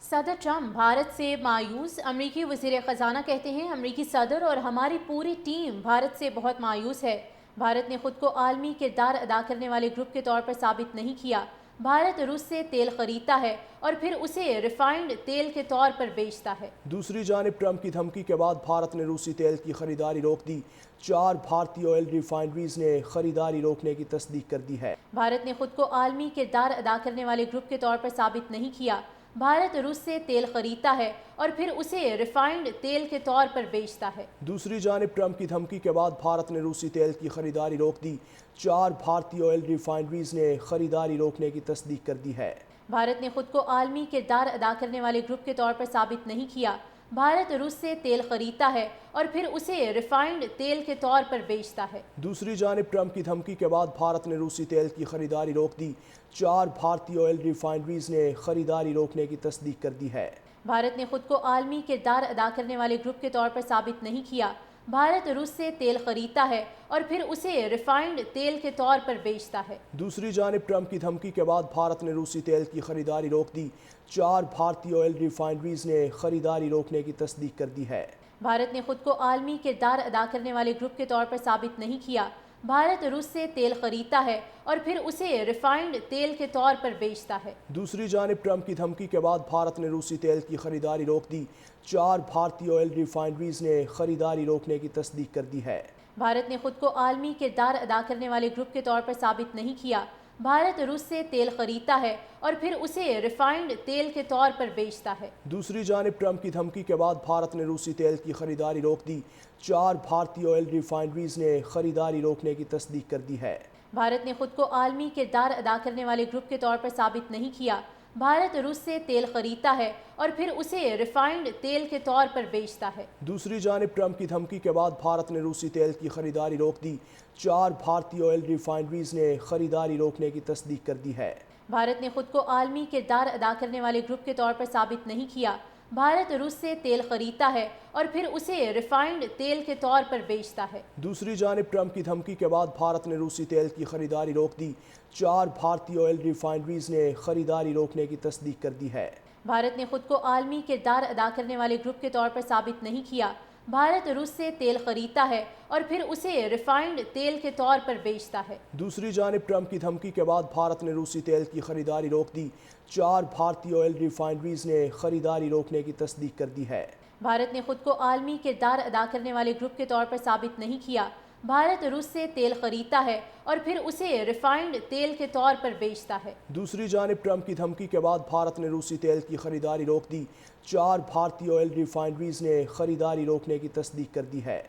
صدر ٹرمپ بھارت سے مایوس۔ امریکی وزیر خزانہ کہتے ہیں امریکی صدر اور ہماری پوری ٹیم بھارت سے بہت مایوس ہے۔ بھارت نے خود کو عالمی کردار ادا کرنے والے گروپ کے طور پر ثابت نہیں کیا۔ بھارت روس سے تیل خریدتا ہے اور پھر اسے ریفائنڈ تیل کے طور پر بیچتا ہے۔ دوسری جانب ٹرمپ کی دھمکی کے بعد بھارت نے روسی تیل کی خریداری روک دی۔ 4 بھارتی آئل ریفائنریز نے خریداری روکنے کی تصدیق کر دی ہے۔ بھارت نے خود کو عالمی کردار ادا کرنے والے گروپ کے طور پر ثابت نہیں کیا۔ بھارت روس سے تیل خریدتا ہے اور پھر اسے ریفائنڈ تیل کے طور پر بیچتا ہے۔ دوسری جانب ٹرمپ کی دھمکی کے بعد بھارت نے روسی تیل کی خریداری روک دی۔ 4 بھارتی آئل ریفائنریز نے خریداری روکنے کی تصدیق کر دی ہے۔ بھارت نے خود کو عالمی کردار ادا کرنے والے گروپ کے طور پر ثابت نہیں کیا۔ بھارت روس سے تیل خریدتا ہے اور پھر اسے ریفائنڈ تیل کے طور پر بیچتا ہے۔ دوسری جانب ٹرمپ کی دھمکی کے بعد بھارت نے روسی تیل کی خریداری روک دی۔ 4 بھارتی آئل ریفائنریز نے خریداری روکنے کی تصدیق کر دی ہے۔ بھارت نے خود کو عالمی کردار ادا کرنے والے گروپ کے طور پر ثابت نہیں کیا۔ بھارت روس سے تیل خریدتا ہے اور پھر اسے ریفائنڈ تیل کے طور پر بیچتا ہے۔ دوسری جانب ٹرمپ کی دھمکی کے بعد بھارت نے روسی تیل کی خریداری روک دی۔ 4 بھارتی آئل ریفائنریز نے خریداری روکنے کی تصدیق کر دی ہے۔ بھارت نے خود کو عالمی کردار ادا کرنے والے گروپ کے طور پر ثابت نہیں کیا۔ بھارت روس سے تیل خریدتا ہے اور پھر اسے ریفائنڈ تیل کے طور پر بیچتا ہے۔ دوسری جانب ٹرمپ کی دھمکی کے بعد بھارت نے روسی تیل کی خریداری روک دی۔ 4 بھارتی آئل ریفائنریز نے خریداری روکنے کی تصدیق کر دی ہے۔ بھارت نے خود کو عالمی کردار ادا کرنے والے گروپ کے طور پر ثابت نہیں کیا۔ بھارت روس سے تیل خریدتا ہے اور پھر اسے ریفائنڈ تیل کے طور پر بیچتا ہے۔ دوسری جانب ٹرمپ کی دھمکی کے بعد بھارت نے روسی تیل کی خریداری روک دی۔ 4 بھارتی آئل ریفائنریز نے خریداری روکنے کی تصدیق کر دی ہے۔ بھارت نے خود کو عالمی کردار ادا کرنے والے گروپ کے طور پر ثابت نہیں کیا۔ بھارت روس سے تیل خریدتا ہے اور پھر اسے ریفائنڈ تیل کے طور پر بیچتا ہے۔ دوسری جانب ٹرمپ کی دھمکی کے بعد بھارت نے روسی تیل کی خریداری روک دی۔ 4 بھارتی آئل ریفائنریز نے خریداری روکنے کی تصدیق کر دی ہے۔ بھارت نے خود کو عالمی کردار ادا کرنے والے گروپ کے طور پر ثابت نہیں کیا۔ بھارت روس سے تیل خریدتا ہے اور پھر اسے ریفائنڈ تیل کے طور پر بیچتا ہے۔ دوسری جانب ٹرمپ کی دھمکی کے بعد بھارت نے روسی تیل کی خریداری روک دی۔ 4 بھارتی آئل ریفائنریز نے خریداری روکنے کی تصدیق کر دی ہے۔ بھارت نے خود کو عالمی کردار ادا کرنے والے گروپ کے طور پر ثابت نہیں کیا۔ بھارت روس سے تیل خریدتا ہے اور پھر اسے ریفائنڈ تیل کے طور پر بیچتا ہے۔ دوسری جانب ٹرمپ کی دھمکی کے بعد بھارت نے روسی تیل کی خریداری روک دی۔ 4 بھارتی آئل ریفائنریز نے خریداری روکنے کی تصدیق کر دی ہے۔ بھارت نے خود کو عالمی کردار ادا کرنے والے گروپ کے طور پر ثابت نہیں کیا۔ بھارت روس سے تیل خریدتا ہے اور پھر اسے ریفائنڈ تیل کے طور پر بیچتا ہے۔ دوسری جانب ٹرمپ کی دھمکی کے بعد بھارت نے روسی تیل کی خریداری روک دی۔ 4 بھارتی آئل ریفائنریز نے خریداری روکنے کی تصدیق کر دی ہے۔